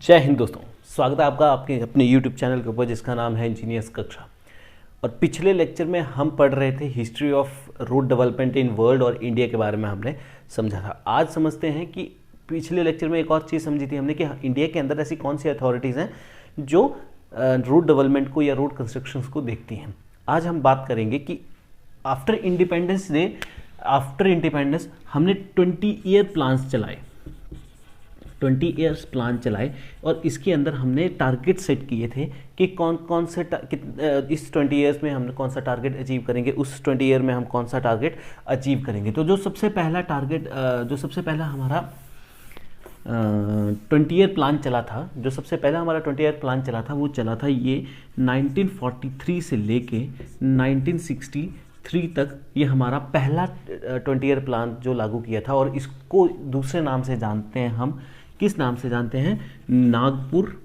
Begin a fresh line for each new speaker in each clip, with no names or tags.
जय हिंद दोस्तों, स्वागत है आपका आपके अपने YouTube चैनल के ऊपर जिसका नाम है इंजीनियर्स कक्षा। और पिछले लेक्चर में हम पढ़ रहे थे history of road development in world और इंडिया के बारे में हमने समझा था। आज समझते हैं कि पिछले लेक्चर में एक और चीज़ समझी थी हमने कि इंडिया के अंदर ऐसी कौन सी अथॉरिटीज़ हैं जो रोड डेवलपमेंट को या रोड कंस्ट्रक्शन को देखती हैं। आज हम बात करेंगे कि आफ्टर इंडिपेंडेंस हमने 20 ईयर प्लान्स चलाए, 20 ईयर्स प्लान चलाए और इसके अंदर हमने टारगेट सेट किए थे कि कौन कौन से इस 20 ईयर्स में हम कौन सा टारगेट अचीव करेंगे, उस 20 ईयर में हम कौन सा टारगेट अचीव करेंगे। तो जो सबसे पहला हमारा 20 ईयर प्लान चला था, वो चला था ये 1943 से लेके 1963 तक। ये हमारा पहला 20 ईयर प्लान जो लागू किया था और इसको दूसरे नाम से जानते हैं हम। किस नाम से जानते हैं? नागपुर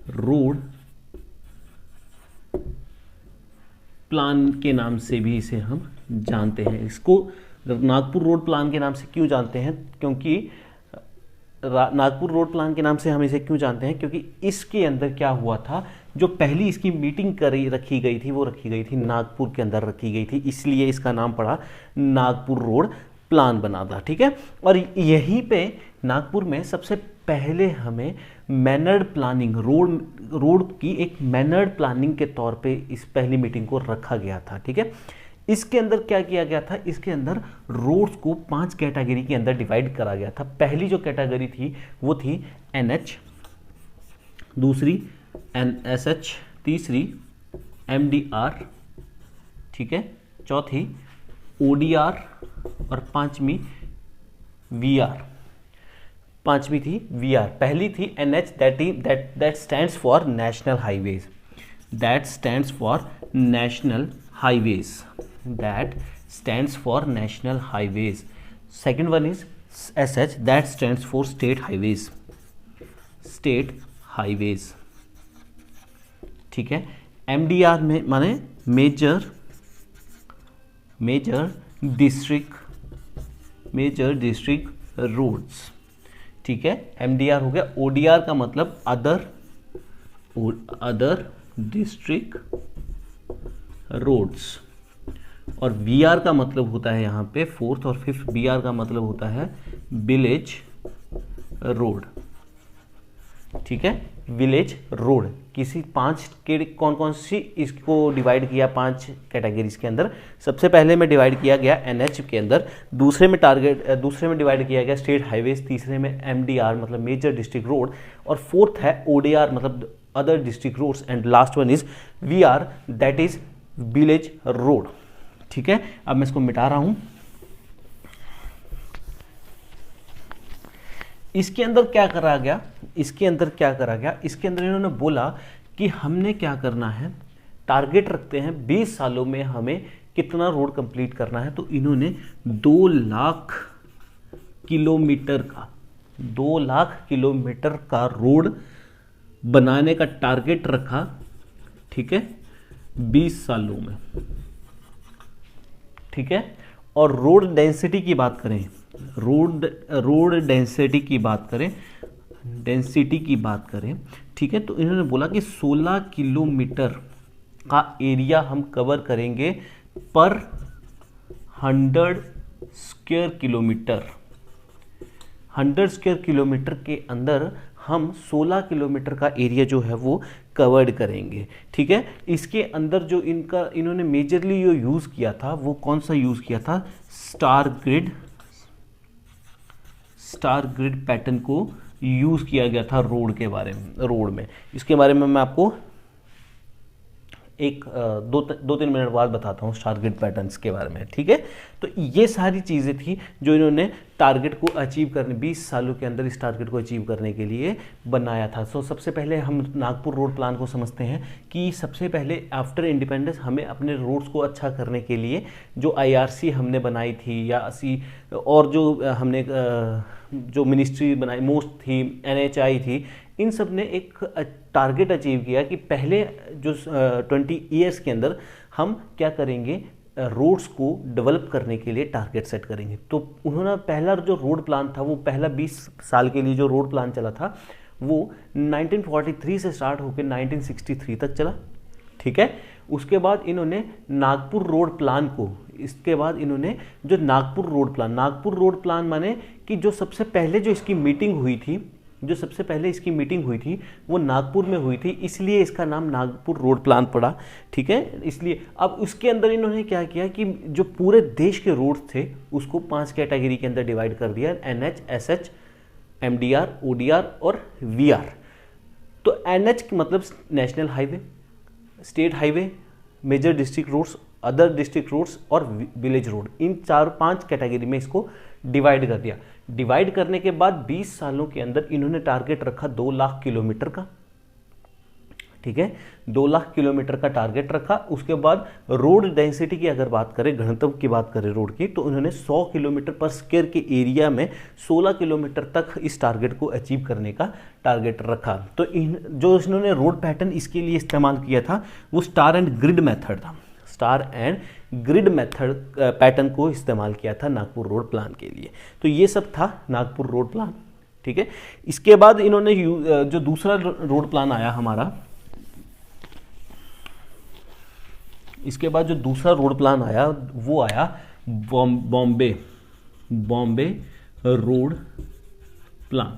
रोड प्लान के नाम से भी इसे हम जानते हैं। इसको नागपुर रोड प्लान के नाम से क्यों जानते हैं? क्योंकि नागपुर रोड प्लान के नाम से हम इसे क्यों जानते हैं? क्योंकि इसके अंदर क्या हुआ था, जो पहली इसकी मीटिंग रखी गई थी वो रखी गई थी नागपुर के अंदर रखी गई थी, इसलिए इसका नाम पड़ा नागपुर रोड प्लान बना था। ठीक है। और यहीं पे नागपुर में सबसे पहले हमें मैनर्ड प्लानिंग, रोड की एक मैनर्ड प्लानिंग के तौर पे इस पहली मीटिंग को रखा गया था। ठीक है। इसके अंदर क्या किया गया था? इसके अंदर रोड्स को 5 कैटेगरी के अंदर डिवाइड करा गया था। पहली जो कैटेगरी थी वो थी NH, दूसरी NSH, तीसरी MDR, ठीक है, चौथी ODR और पांचवी VR। पांचवी थी VR। पहली थी NH, that stands for national highways, that stands for national highways, that stands for national highways. Second one is SH, that stands for state highways, state highways, ठीक है। MDR में माने मेजर डिस्ट्रिक्ट रोड्स, ठीक है। MDR हो गया। ODR का मतलब अदर डिस्ट्रिक्ट रोड्स, और VR का मतलब होता है यहाँ पे 4th और 5th। BR का मतलब होता है विलेज रोड, ठीक है, विलेज रोड। किसी 5 के कौन कौन सी इसको डिवाइड किया 5 कैटेगरीज के अंदर। सबसे पहले में डिवाइड किया गया NH के अंदर, दूसरे में डिवाइड किया गया स्टेट हाईवेज, तीसरे में MDR मतलब मेजर डिस्ट्रिक्ट रोड, और 4th है ODR मतलब other district roads, and last one is VR, that is village road. ठीक है। अब मैं इसको मिटा रहा हूं। इसके अंदर क्या करा गया? इसके अंदर इन्होंने बोला कि हमने क्या करना है, टारगेट रखते हैं 20 सालों में हमें कितना रोड कंप्लीट करना है। तो इन्होंने 2 लाख किलोमीटर का रोड बनाने का टारगेट रखा, ठीक है, 20 सालों में, ठीक है। और रोड डेंसिटी की बात करें, डेंसिटी की बात करें, ठीक है, तो इन्होंने बोला कि 16 किलोमीटर का एरिया हम कवर करेंगे पर 100 स्क्वायर किलोमीटर। 100 स्क्वायर किलोमीटर के अंदर हम 16 किलोमीटर का एरिया जो है वो कवर्ड करेंगे, ठीक है। इसके अंदर जो इन्होंने मेजरली जो यूज़ किया था वो कौन सा यूज़ किया था? स्टार ग्रिड पैटर्न को यूज़ किया गया था रोड में। इसके बारे में मैं आपको एक 2-3 मिनट बाद बताता हूँ स्टार ग्रिड पैटर्न्स के बारे में, ठीक है। तो ये सारी चीज़ें थी जो इन्होंने टारगेट को अचीव करने 20 सालों के अंदर इस टारगेट को अचीव करने के लिए बनाया था। सो सबसे पहले हम नागपुर रोड प्लान को समझते हैं कि सबसे पहले आफ्टर इंडिपेंडेंस हमें अपने रोड्स को अच्छा करने के लिए जो IRC हमने बनाई थी या और जो हमने जो मिनिस्ट्री बनाई मोस्ट थी, NHI थी, इन सब ने एक टारगेट अचीव किया कि पहले जो 20 ईयर्स के अंदर हम क्या करेंगे, रोड्स को डेवलप करने के लिए टारगेट सेट करेंगे। तो उन्होंने पहला जो रोड प्लान था, वो पहला 20 साल के लिए जो रोड प्लान चला था वो 1943 से स्टार्ट होकर 1963 तक चला, ठीक है। उसके बाद इन्होंने नागपुर रोड प्लान को, इसके बाद इन्होंने जो नागपुर रोड प्लान माने कि जो सबसे पहले जो इसकी मीटिंग हुई थी, वो नागपुर में हुई थी, इसलिए इसका नाम नागपुर रोड प्लान पड़ा, ठीक है। इसलिए अब उसके अंदर इन्होंने क्या किया कि जो पूरे देश के रोड थे उसको 5 कैटेगरी के अंदर डिवाइड कर दिया, NH, SH, MDR, ODR और VR। तो NH मतलब national highway, state highway, major district roads, other district roads और विलेज रोड, इन 4-5 कैटेगरी में इसको डिवाइड कर दिया। डिवाइड करने के बाद 20 सालों के अंदर इन्होंने टारगेट रखा 2 लाख किलोमीटर का, ठीक है, 2 लाख किलोमीटर का टारगेट रखा। उसके बाद रोड डेंसिटी की अगर बात करें, घनत्व की बात करें रोड की, तो उन्होंने 100 किलोमीटर पर स्क्वायर के एरिया में 16 किलोमीटर तक इस टारगेट को अचीव करने का टारगेट रखा। तो जो इन्होंने रोड पैटर्न इसके लिए इस्तेमाल किया था वो स्टार एंड ग्रिड मेथड था, star and grid method pattern को इस्तेमाल किया था नागपुर रोड प्लान के लिए। तो ये सब था नागपुर रोड प्लान, ठीक है। इसके बाद इन्होंने जो दूसरा रोड प्लान आया हमारा, इसके बाद जो दूसरा रोड प्लान आया वो आया Bombay road plan,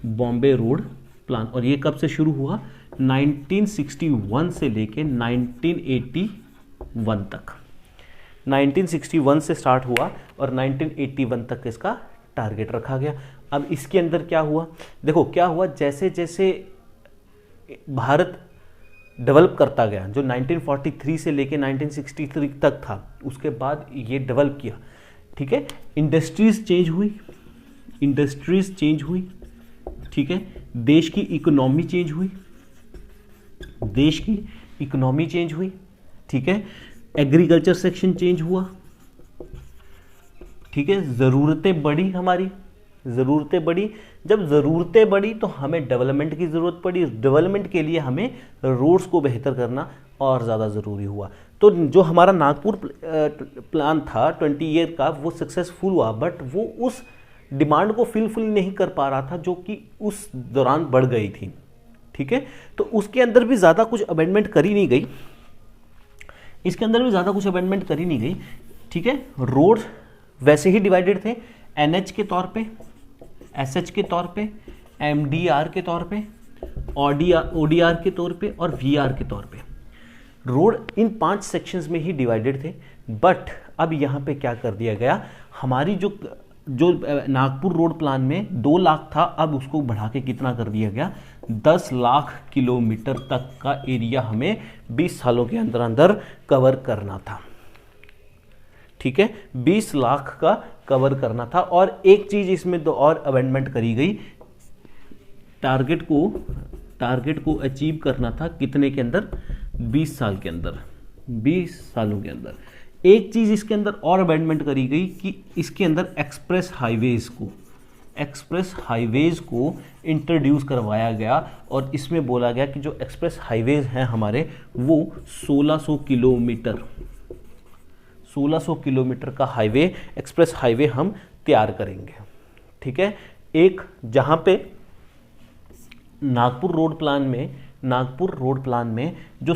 Bombay road plan. और ये कब से शुरू हुआ? 1961 से लेके 1981 तक। 1961 से स्टार्ट हुआ और 1981 तक इसका टारगेट रखा गया। अब इसके अंदर क्या हुआ, देखो क्या हुआ, जैसे जैसे भारत डेवलप करता गया, जो 1943 से लेके 1963 तक था, उसके बाद ये डेवलप किया, ठीक है। इंडस्ट्रीज चेंज हुई, ठीक है। देश की इकोनॉमी चेंज हुई, ठीक है। एग्रीकल्चर सेक्शन चेंज हुआ, ठीक है। ज़रूरतें बढ़ी, जब ज़रूरतें बढ़ी तो हमें डेवलपमेंट की ज़रूरत पड़ी। डेवलपमेंट के लिए हमें रोड्स को बेहतर करना और ज़्यादा ज़रूरी हुआ। तो जो हमारा नागपुर प्लान था 20 ईयर का, वो सक्सेसफुल हुआ, बट वो उस डिमांड को फिल नहीं कर पा रहा था जो कि उस दौरान बढ़ गई थी, ठीक है। तो उसके अंदर भी ज़्यादा कुछ अमेंडमेंट करी नहीं गई, ठीक है। रोड वैसे ही डिवाइडेड थे, NH के तौर पे, SH के तौर पे, MDR के तौर पे, ODR के तौर पे और VR के तौर पे। रोड इन 5 सेक्शंस में ही डिवाइडेड थे। बट अब यहाँ पे क्या कर दिया गया, हमारी जो नागपुर रोड प्लान में 2 लाख था, अब उसको बढ़ा के कितना कर दिया गया, 10 लाख किलोमीटर तक का एरिया हमें 20 सालों के अंदर अंदर कवर करना था, ठीक है। 20 लाख का कवर करना था। और एक चीज इसमें दो और अमेंडमेंट करी गई, टारगेट को अचीव करना था कितने के अंदर, 20 साल के अंदर, 20 सालों के अंदर। एक चीज इसके अंदर और अमेंडमेंट करी गई कि इसके अंदर एक्सप्रेस हाईवेज को इंट्रोड्यूस करवाया गया। और इसमें बोला गया कि जो एक्सप्रेस हाईवेज हैं हमारे, वो 1600 किलोमीटर का एक्सप्रेस हाईवे हम तैयार करेंगे, ठीक है। एक जहां पे नागपुर रोड प्लान में जो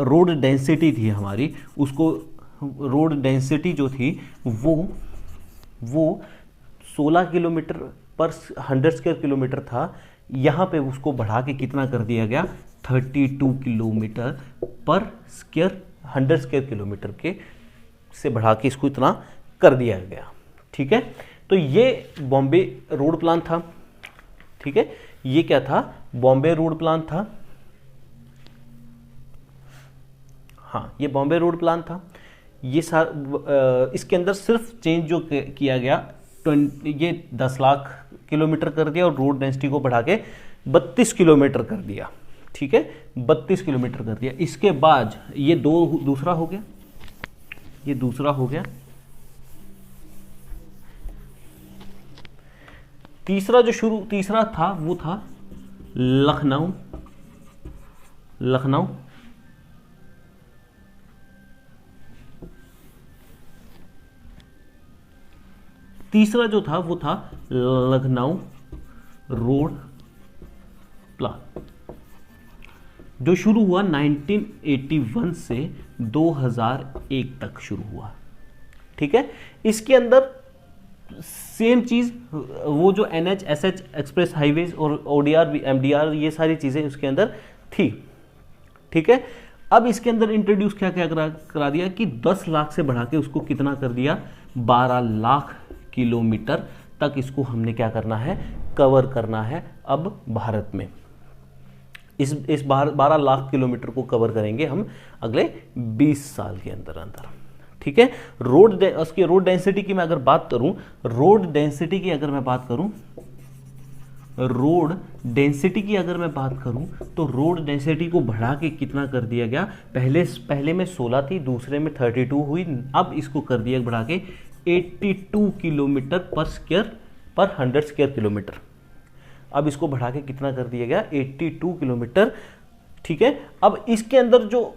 रोड डेंसिटी थी हमारी, उसको रोड डेंसिटी जो थी वो 16 किलोमीटर पर 100 स्क्वायर किलोमीटर था। यहाँ पे उसको बढ़ा के कितना कर दिया गया, 32 किलोमीटर पर स्क्वायर 100 स्क्वायर किलोमीटर के से बढ़ा के इसको इतना कर दिया गया, ठीक है। तो ये बॉम्बे रोड प्लान था, ठीक है। ये क्या था, बॉम्बे रोड प्लान था, हाँ ये बॉम्बे रोड प्लान था। ये इसके अंदर सिर्फ चेंज जो किया गया, ये 10 लाख किलोमीटर कर दिया और रोड डेंसिटी को बढ़ा के 32 किलोमीटर कर दिया, ठीक है, 32 किलोमीटर कर दिया। इसके बाद ये दूसरा हो गया, तीसरा था वो था लखनऊ। तीसरा जो था वो था लखनऊ रोड प्लान, जो शुरू हुआ 1981 से 2001 तक शुरू हुआ। ठीक है, इसके अंदर सेम चीज, वो जो NH SH एक्सप्रेस हाईवेज और ODR MDR ये सारी चीजें उसके अंदर थी। ठीक है, अब इसके अंदर इंट्रोड्यूस क्या क्या करा दिया कि 10 लाख से बढ़ा के उसको कितना कर दिया, 12 लाख किलोमीटर तक इसको हमने क्या करना है, कवर करना है अब भारत में। इस 12 लाख किलोमीटर को कवर करेंगे हम अगले 20 साल के अंदर अंदर। ठीक है, उसकी रोड डेंसिटी की मैं अगर बात करूं, रोड डेंसिटी की अगर मैं बात करूं तो रोड डेंसिटी को बढ़ा के कितना कर दिया गया, पहले में 16 थी, दूसरे में 32 हुई, अब इसको कर दिया बढ़ा के 82 किलोमीटर पर 100 स्क्वायर किलोमीटर। अब इसको बढ़ा के कितना कर दिया गया, 82 किलोमीटर। ठीक है, अब इसके अंदर जो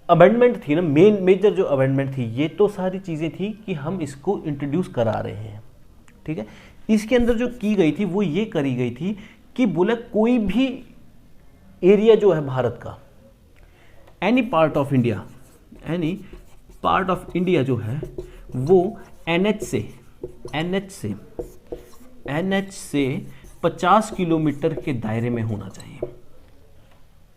अमेंडमेंट थी ना, मेजर जो अमेंडमेंट थी, ये तो सारी चीजें थी कि हम इसको इंट्रोड्यूस करा रहे हैं। ठीक है, इसके अंदर जो की गई थी वो ये करी गई थी कि बोले कोई भी एरिया जो है भारत का, एनी पार्ट ऑफ इंडिया जो है वो NH से 50 किलोमीटर के दायरे में होना चाहिए,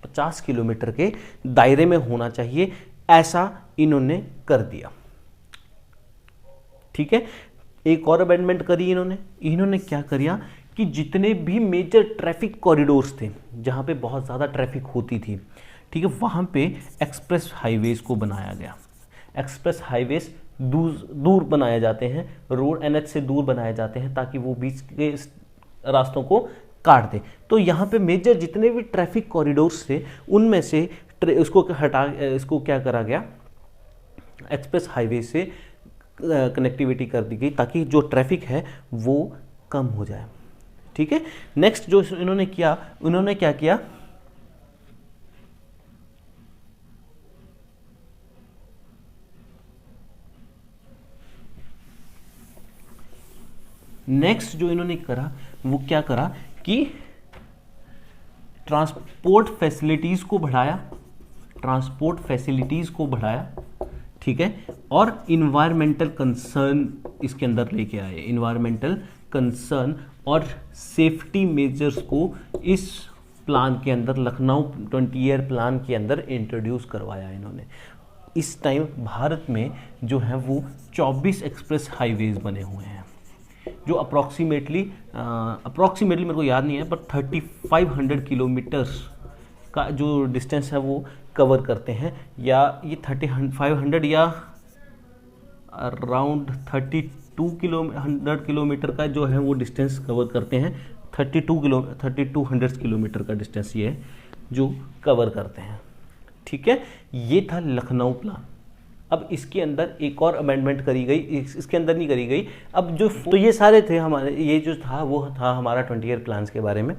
50 किलोमीटर के दायरे में होना चाहिए, ऐसा इन्होंने कर दिया। ठीक है, एक और अमेंडमेंट करी इन्होंने क्या करिया कि जितने भी मेजर ट्रैफिक कॉरिडोर्स थे, जहां पे बहुत ज़्यादा ट्रैफिक होती थी, ठीक है, वहां पे एक्सप्रेस हाईवेज को बनाया गया। एक्सप्रेस हाईवेज दूर बनाए जाते हैं, रोड NH से दूर बनाए जाते हैं ताकि वो बीच के रास्तों को काट दे। तो यहाँ पे मेजर जितने भी ट्रैफिक कॉरिडोर्स थे उनमें से इसको क्या करा गया, एक्सप्रेस हाईवे से कनेक्टिविटी कर दी गई ताकि जो ट्रैफिक है वो कम हो जाए। ठीक है, नेक्स्ट जो इन्होंने क्या किया, नेक्स्ट जो इन्होंने करा वो क्या करा कि ट्रांसपोर्ट फैसिलिटीज को बढ़ाया। ठीक है, और इन्वायरमेंटल कंसर्न इसके अंदर लेके आए, इन्वायरमेंटल कंसर्न और सेफ्टी मेजर्स को इस प्लान के अंदर, लखनऊ 20 ईयर प्लान के अंदर इंट्रोड्यूस करवाया इन्होंने। इस टाइम भारत में जो है वो 24 एक्सप्रेस हाईवेज बने हुए हैं, जो अप्रॉक्सीमेटली मेरे को याद नहीं है, पर 3500 किलोमीटर्स का जो डिस्टेंस है वो कवर करते हैं, या ये 3500 या अराउंड 3200 किलोमीटर का जो है वो डिस्टेंस कवर करते हैं। 3200 किलोमीटर का डिस्टेंस ये है जो कवर करते हैं। ठीक है, ये था लखनऊ प्लान। अब इसके अंदर एक और अमेंडमेंट करी गई, इसके अंदर नहीं करी गई। अब जो तो ये सारे थे हमारे, ये जो था वो था हमारा 20 ईयर प्लान्स के बारे में।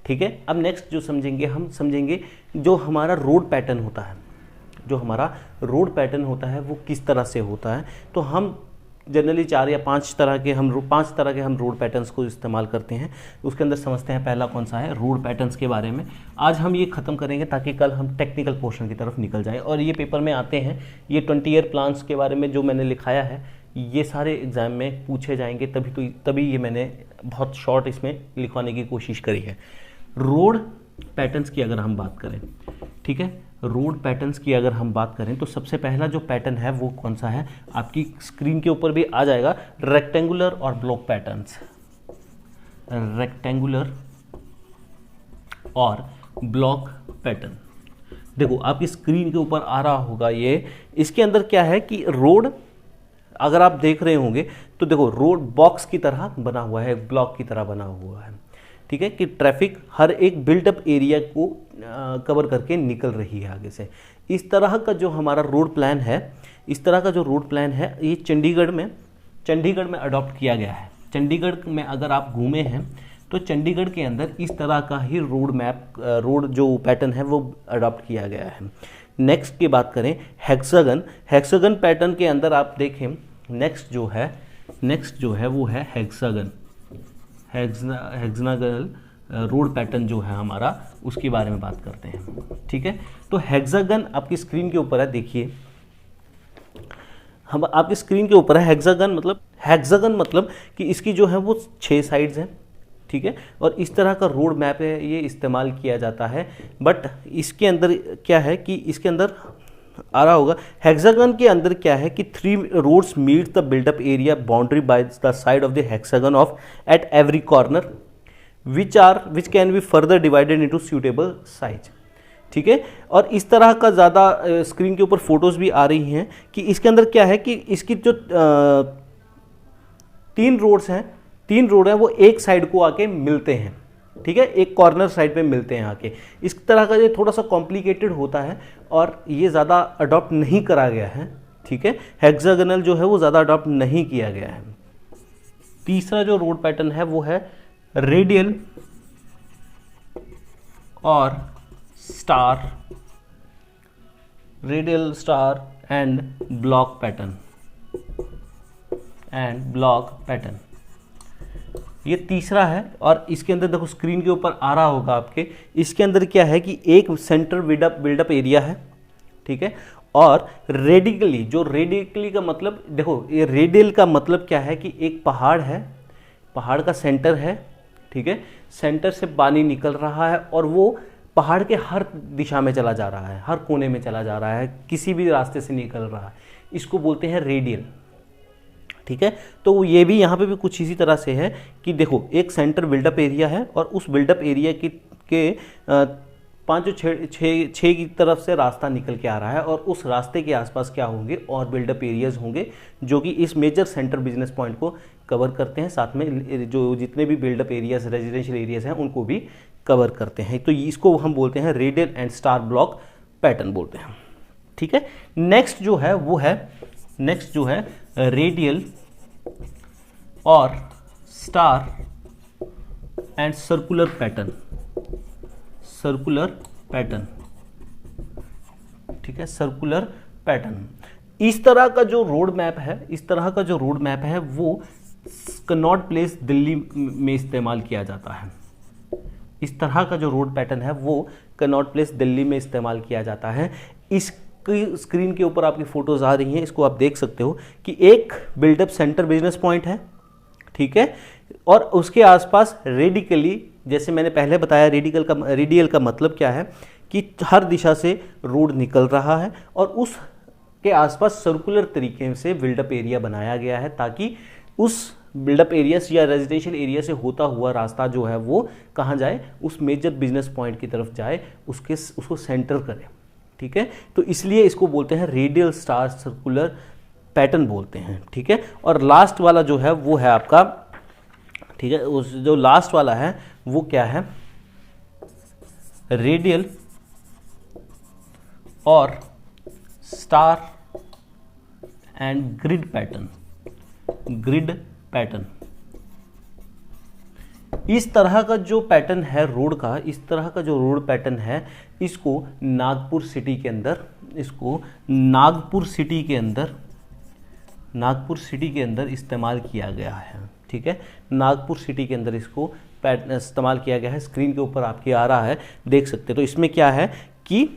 ठीक है, अब नेक्स्ट जो हम समझेंगे जो हमारा रोड पैटर्न होता है, वो किस तरह से होता है। तो हम जनरली 4 या 5 तरह के हम रोड पैटर्न्स को इस्तेमाल करते हैं। उसके अंदर समझते हैं पहला कौन सा है, रोड पैटर्न्स के बारे में। आज हम ये ख़त्म करेंगे ताकि कल हम टेक्निकल पोर्शन की तरफ निकल जाएं। और ये पेपर में आते हैं, ये 20 ईयर प्लान्स के बारे में जो मैंने लिखाया है, ये सारे एग्जाम में पूछे जाएंगे, तभी ये मैंने बहुत शॉर्ट इसमें लिखवाने की कोशिश करी है। रोड पैटर्न्स की अगर हम बात करें, ठीक है, रोड पैटर्न्स की अगर हम बात करें तो सबसे पहला जो पैटर्न है वो कौन सा है, आपकी स्क्रीन के ऊपर भी आ जाएगा, रेक्टेंगुलर और ब्लॉक पैटर्न्स। रेक्टेंगुलर और ब्लॉक पैटर्न, देखो आपकी स्क्रीन के ऊपर आ रहा होगा ये। इसके अंदर क्या है कि रोड अगर आप देख रहे होंगे तो देखो रोड बॉक्स की तरह बना हुआ है, ब्लॉक की तरह बना हुआ है। ठीक है, कि ट्रैफिक हर एक बिल्डअप एरिया को कवर करके निकल रही है आगे से। इस तरह का जो हमारा रोड प्लान है, ये चंडीगढ़ में अडॉप्ट किया गया है। चंडीगढ़ में अगर आप घूमे हैं तो चंडीगढ़ के अंदर इस तरह का ही रोड जो पैटर्न है वो अडॉप्ट किया गया है। नेक्स्ट की बात करें हेक्सागन पैटर्न के अंदर आप देखें, नेक्स्ट जो है नेक्स्ट जो है वो है हेक्सागन, हेक्सागनल रोड पैटर्न जो है हमारा, उसके बारे में बात करते हैं। ठीक है, तो हेक्सागन आपकी स्क्रीन के ऊपर है, देखिए हम आपकी स्क्रीन के ऊपर है हेक्सागन मतलब कि इसकी जो है वो 6 साइड्स हैं। ठीक है, और इस तरह का रोड मैप है, ये इस्तेमाल किया जाता है। बट इसके अंदर क्या है कि इसके अंदर आ रहा होगा, हेक्सागन के अंदर क्या है कि 3 roads meet the built up area boundary by the side of the hexagon of at every corner which can be further divided into suitable size. ठीक है, और इस तरह का ज़्यादा स्क्रीन के ऊपर फोटोज भी आ रही हैं कि इसके अंदर क्या है कि इसकी जो 3 रोड्स हैं, 3 रोड हैं वो एक साइड को आके मिलते हैं। ठीक है, एक कॉर्नर साइड पे मिलते हैं आके। इस तरह का ये थोड़ा सा कॉम्प्लिकेटेड होता है और ये ज़्यादा अडॉप्ट नहीं करा गया है। ठीक है, हेक्सागोनल जो है वो ज़्यादा अडॉप्ट नहीं किया गया है। तीसरा जो रोड पैटर्न है वो है रेडियल और star, radial star and block pattern, ये तीसरा है। और इसके अंदर देखो स्क्रीन के ऊपर आ रहा होगा आपके, इसके अंदर क्या है कि एक सेंटर बिल्डअप एरिया है। ठीक है, और रेडिकली का मतलब देखो, ये रेडियल का मतलब क्या है कि एक पहाड़ है, पहाड़ का सेंटर है। ठीक है, सेंटर से पानी निकल रहा है और वो पहाड़ के हर दिशा में चला जा रहा है, हर कोने में चला जा रहा है, किसी भी रास्ते से निकल रहा है, इसको बोलते हैं रेडियल। ठीक है, तो ये भी यहाँ पे भी कुछ इसी तरह से है कि देखो एक सेंटर बिल्डअप एरिया है और उस बिल्डअप एरिया के 5-6 की तरफ से रास्ता निकल के आ रहा है और उस रास्ते के आसपास क्या होंगे और बिल्डअप एरियाज होंगे जो कि इस मेजर सेंटर बिजनेस पॉइंट को कवर करते हैं, साथ में जो जितने भी बिल्डअप एरियाज रेजिडेंशियल एरियाज हैं उनको भी कवर करते हैं। तो इसको हम बोलते हैं radial and star block pattern बोलते हैं। ठीक है, नेक्स्ट जो है रेडियल और स्टार एंड सर्कुलर पैटर्न। ठीक है, सर्कुलर पैटर्न। इस तरह का जो रोड मैप है वो कनॉट प्लेस दिल्ली में इस्तेमाल किया जाता है। इस तरह का जो रोड पैटर्न है वो कनॉट प्लेस दिल्ली में इस्तेमाल किया जाता है। इसकी स्क्रीन के ऊपर आपकी फोटोज आ रही हैं, इसको आप देख सकते हो कि एक बिल्डअप सेंटर बिजनेस पॉइंट है। ठीक है, और उसके आसपास रेडिकली, जैसे मैंने पहले बताया, रेडियल का मतलब क्या है कि हर दिशा से रोड निकल रहा है और उसके आसपास सर्कुलर तरीके से बिल्डअप एरिया बनाया गया है ताकि उस बिल्डअप एरिया या रेजिडेंशियल एरिया से होता हुआ रास्ता जो है वो कहाँ जाए, उस मेजर बिजनेस पॉइंट की तरफ जाए, उसको सेंटर करे। ठीक है, तो इसलिए इसको बोलते हैं रेडियल स्टार सर्कुलर पैटर्न बोलते हैं। ठीक है, और लास्ट वाला जो है वो है आपका, ठीक है, उस जो लास्ट वाला है वो क्या है, रेडियल और स्टार एंड ग्रिड पैटर्न। इस तरह का जो पैटर्न है रोड का, इस तरह का जो रोड पैटर्न है, इसको नागपुर सिटी के अंदर इस्तेमाल किया गया है। ठीक है, नागपुर सिटी के अंदर इसको इस्तेमाल किया गया है। स्क्रीन के ऊपर आपके आ रहा है, देख सकते हैं। तो इसमें क्या है कि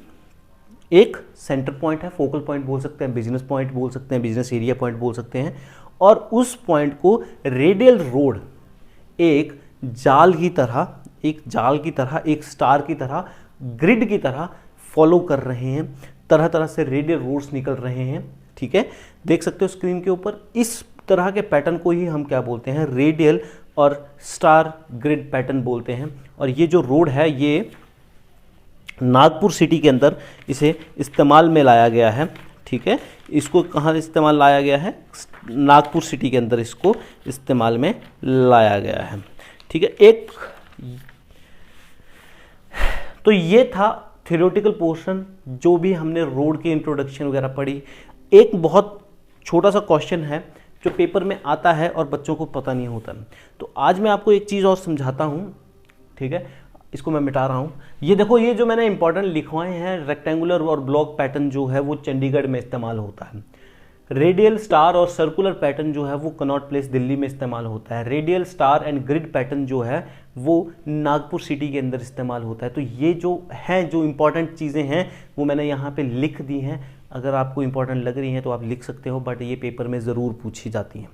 एक सेंटर पॉइंट है, फोकल पॉइंट बोल सकते हैं, बिजनेस पॉइंट बोल सकते हैं, बिजनेस एरिया पॉइंट बोल सकते हैं, और उस पॉइंट को रेडियल रोड एक जाल की तरह, एक स्टार की तरह, ग्रिड की तरह फॉलो कर रहे हैं। तरह तरह से रेडियल रोड्स निकल रहे हैं। ठीक है, देख सकते हो स्क्रीन के ऊपर। इस तरह के पैटर्न को ही हम क्या बोलते हैं, रेडियल और स्टार ग्रिड पैटर्न बोलते हैं। और ये जो रोड है ये नागपुर सिटी के अंदर इसे इस्तेमाल में लाया गया है। ठीक है, इसको कहाँ इस्तेमाल लाया गया है, नागपुर सिटी के अंदर इसको इस्तेमाल में लाया गया है। ठीक है, एक तो ये था थ्योरेटिकल पोर्शन जो भी हमने रोड के इंट्रोडक्शन वगैरह पढ़ी। एक बहुत छोटा सा क्वेश्चन है जो पेपर में आता है और बच्चों को पता नहीं होता, तो आज मैं आपको एक चीज़ और समझाता हूँ। ठीक है, इसको मैं मिटा रहा हूँ। ये देखो, ये जो मैंने इंपॉर्टेंट लिखवाए हैं, रेक्टेंगुलर और ब्लॉक पैटर्न जो है वो चंडीगढ़ में इस्तेमाल होता है। रेडियल स्टार और सर्कुलर पैटर्न जो है वो कनॉट प्लेस दिल्ली में इस्तेमाल होता है। Radial star and grid pattern जो है वो नागपुर सिटी के अंदर इस्तेमाल होता है। तो ये जो हैं, जो इंपॉर्टेंट चीज़ें हैं वो मैंने यहाँ पे लिख दी हैं। अगर आपको इंपॉर्टेंट लग रही हैं तो आप लिख सकते हो, बट ये पेपर में ज़रूर पूछी जाती हैं,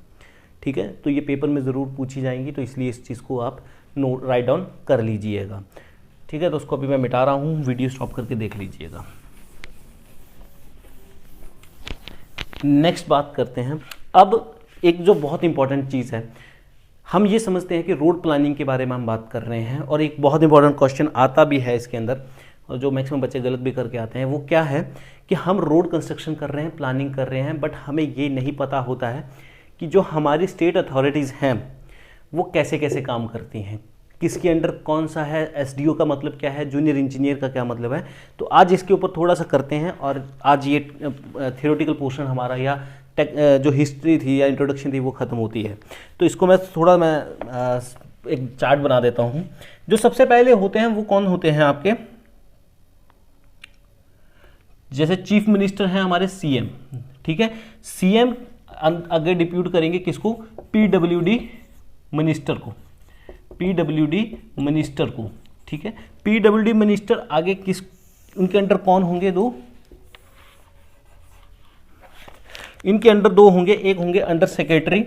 ठीक है। तो ये पेपर में ज़रूर पूछी जाएंगी, तो इसलिए इस चीज़ को आप नोट राइट डाउन कर लीजिएगा, ठीक है। तो उसको अभी मैं मिटा रहा हूँ, वीडियो स्टॉप करके देख लीजिएगा। नेक्स्ट बात करते हैं। अब एक जो बहुत इंपॉर्टेंट चीज़ है, हम ये समझते हैं कि रोड प्लानिंग के बारे में हम बात कर रहे हैं, और एक बहुत इंपॉर्टेंट क्वेश्चन आता भी है इसके अंदर, और जो मैक्सिमम बच्चे गलत भी करके आते हैं, वो क्या है कि हम रोड कंस्ट्रक्शन कर रहे हैं, प्लानिंग कर रहे हैं, बट हमें ये नहीं पता होता है कि जो हमारी स्टेट अथॉरिटीज़ हैं वो कैसे कैसे काम करती हैं, किसके अंडर कौन सा है, एसडीओ का मतलब क्या है, जूनियर इंजीनियर का क्या मतलब है। तो आज इसके ऊपर थोड़ा सा करते हैं, और आज ये थियोरेटिकल पोर्शन हमारा या जो हिस्ट्री थी या इंट्रोडक्शन थी वो ख़त्म होती है। तो इसको मैं एक चार्ट बना देता हूँ। जो सबसे पहले होते हैं वो कौन होते हैं आपके, जैसे चीफ मिनिस्टर हैं हमारे सीएम, ठीक है। सीएम आगे डिप्यूट करेंगे किसको, पीडब्ल्यूडी मिनिस्टर को, पीडब्ल्यूडी मिनिस्टर को, ठीक है। पीडब्ल्यूडी मिनिस्टर आगे किस, उनके अंडर कौन होंगे, दो, इनके अंडर दो होंगे, एक होंगे अंडर सेक्रेटरी,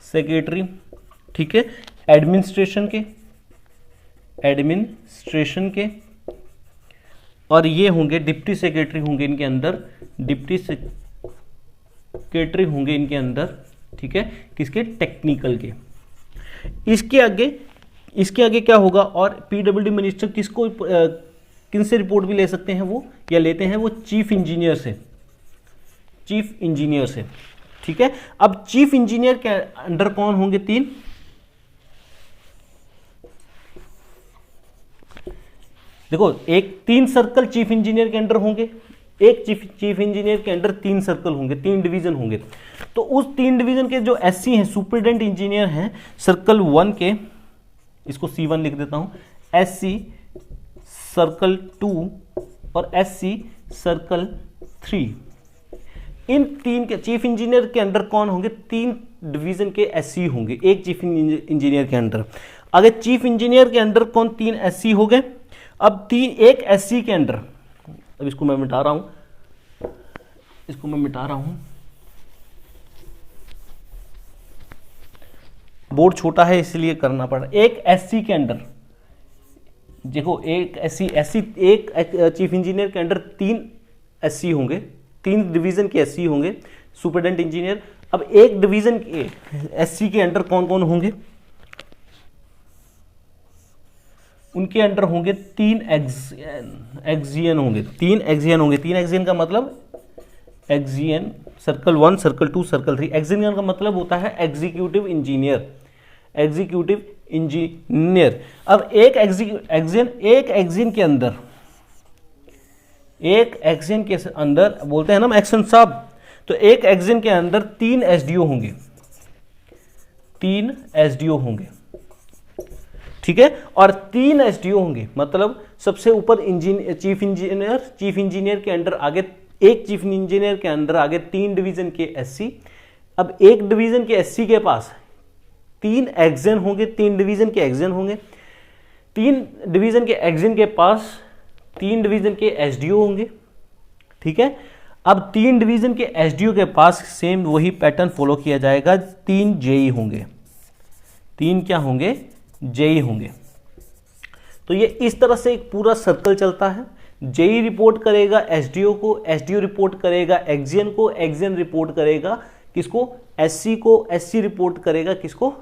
सेक्रेटरी, ठीक है, एडमिनिस्ट्रेशन के, और ये होंगे डिप्टी सेक्रेटरी होंगे इनके अंदर, डिप्टी सेक्रेटरी होंगे इनके अंदर, ठीक है, किसके, टेक्निकल के। इसके आगे क्या होगा, और पीडब्ल्यूडी मिनिस्टर किसको किनसे रिपोर्ट भी ले सकते हैं वो, या लेते हैं वो चीफ इंजीनियर से, ठीक है। अब चीफ इंजीनियर के अंडर कौन होंगे, तीन, देखो तीन सर्कल चीफ इंजीनियर के अंडर होंगे, एक चीफ इंजीनियर के अंडर तीन सर्कल होंगे, तीन डिवीजन होंगे। तो उस तीन डिवीजन के जो एससी हैं, सुपरिटेंडेंट इंजीनियर हैं, सर्कल 1 के, इसको C1 लिख देता हूं, एससी सर्कल 2 और एससी सर्कल 3, इन तीन के चीफ इंजीनियर के अंडर कौन होंगे, तीन डिवीजन के एससी होंगे एक चीफ इंजीनियर के अंडर। अगर चीफ इंजीनियर के अंडर कौन, तीन एससी हो गए। अब एक एससी के अंडर, अब इसको मैं मिटा रहा हूं, बोर्ड छोटा है इसलिए करना पड़ रहा है। एक एससी के अंडर, देखो एक एक चीफ इंजीनियर के अंडर तीन एससी होंगे, तीन डिवीजन के एससी होंगे, सुपरिटेंडेंट इंजीनियर। अब एक डिवीजन के एससी के अंडर कौन कौन होंगे, उनके अंडर होंगे तीन एक्सियन होंगे, तीन एक्सियन का मतलब एक्सियन, सर्कल 1, सर्कल 2, सर्कल 3। एक्सियन का मतलब होता है एग्जीक्यूटिव इंजीनियर। अब एक एक्सियन के अंदर बोलते हैं ना एक्शन साहब, तो एक एक्सियन के अंदर तीन एसडीओ होंगे, ठीक है। और तीन एसडीओ होंगे, मतलब सबसे ऊपर चीफ इंजीनियर के अंडर आगे, एक चीफ इंजीनियर के अंडर आगे तीन डिवीजन के एससी। अब एक डिवीजन के एससी के पास तीन एक्सियन होंगे, तीन डिवीजन के एक्सियन होंगे, तीन डिवीजन के एक्सियन के पास तीन डिवीजन के एसडीओ होंगे, ठीक है। अब तीन डिवीजन के एसडीओ के पास सेम वही पैटर्न फॉलो किया जाएगा, तीन जेई होंगे, तीन क्या होंगे, जेई होंगे। तो ये इस तरह से एक पूरा सर्कल चलता है। जेई रिपोर्ट करेगा एसडीओ को, एसडीओ रिपोर्ट करेगा एक्सियन को, एक्सियन रिपोर्ट करेगा किसको, एससी को, एससी रिपोर्ट करेगा किसको,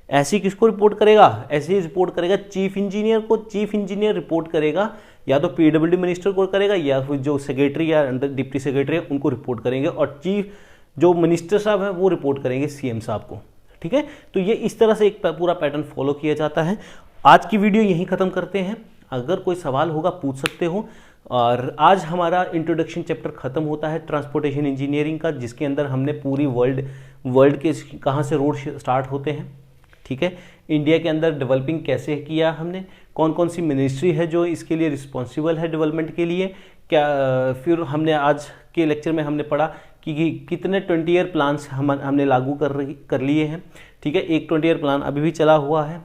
एससी किसको रिपोर्ट करेगा, एससी रिपोर्ट करेगा चीफ इंजीनियर को, चीफ इंजीनियर रिपोर्ट करेगा या तो पीडब्ल्यूडी मिनिस्टर को करेगा, या फिर जो सेक्रेटरी या डिप्टी सेक्रेटरी है उनको रिपोर्ट करेंगे, और चीफ जो मिनिस्टर साहब है वो रिपोर्ट करेंगे सीएम साहब को, ठीक है। तो ये इस तरह से एक पूरा पैटर्न फॉलो किया जाता है। आज की वीडियो यहीं ख़त्म करते हैं। अगर कोई सवाल होगा पूछ सकते हो। और आज हमारा इंट्रोडक्शन चैप्टर ख़त्म होता है ट्रांसपोर्टेशन इंजीनियरिंग का, जिसके अंदर हमने पूरी वर्ल्ड के कहाँ से रोड स्टार्ट होते हैं, ठीक है, इंडिया के अंदर डेवलपिंग कैसे किया हमने, कौन कौन सी मिनिस्ट्री है जो इसके लिए रिस्पॉन्सिबल है डेवलपमेंट के लिए, क्या फिर हमने आज के लेक्चर में हमने पढ़ा कि कितने 20 ईयर प्लान्स हमने लागू कर लिए हैं। ठीक है, एक 20 ईयर प्लान अभी भी चला हुआ है।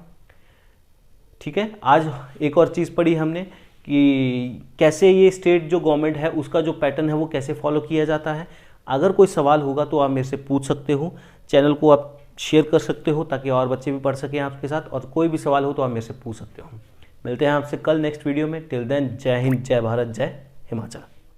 ठीक है, आज एक और चीज़ पढ़ी हमने कि कैसे ये स्टेट जो गवर्नमेंट है उसका जो पैटर्न है वो कैसे फॉलो किया जाता है। अगर कोई सवाल होगा तो आप मेरे से पूछ सकते हो, चैनल को आप शेयर कर सकते हो ताकि और बच्चे भी पढ़ सकें आपके साथ, और कोई भी सवाल हो तो आप मेरे से पूछ सकते हो। मिलते हैं आपसे कल नेक्स्ट वीडियो में। टिल देन, जय हिंद, जय भारत, जय हिमाचल।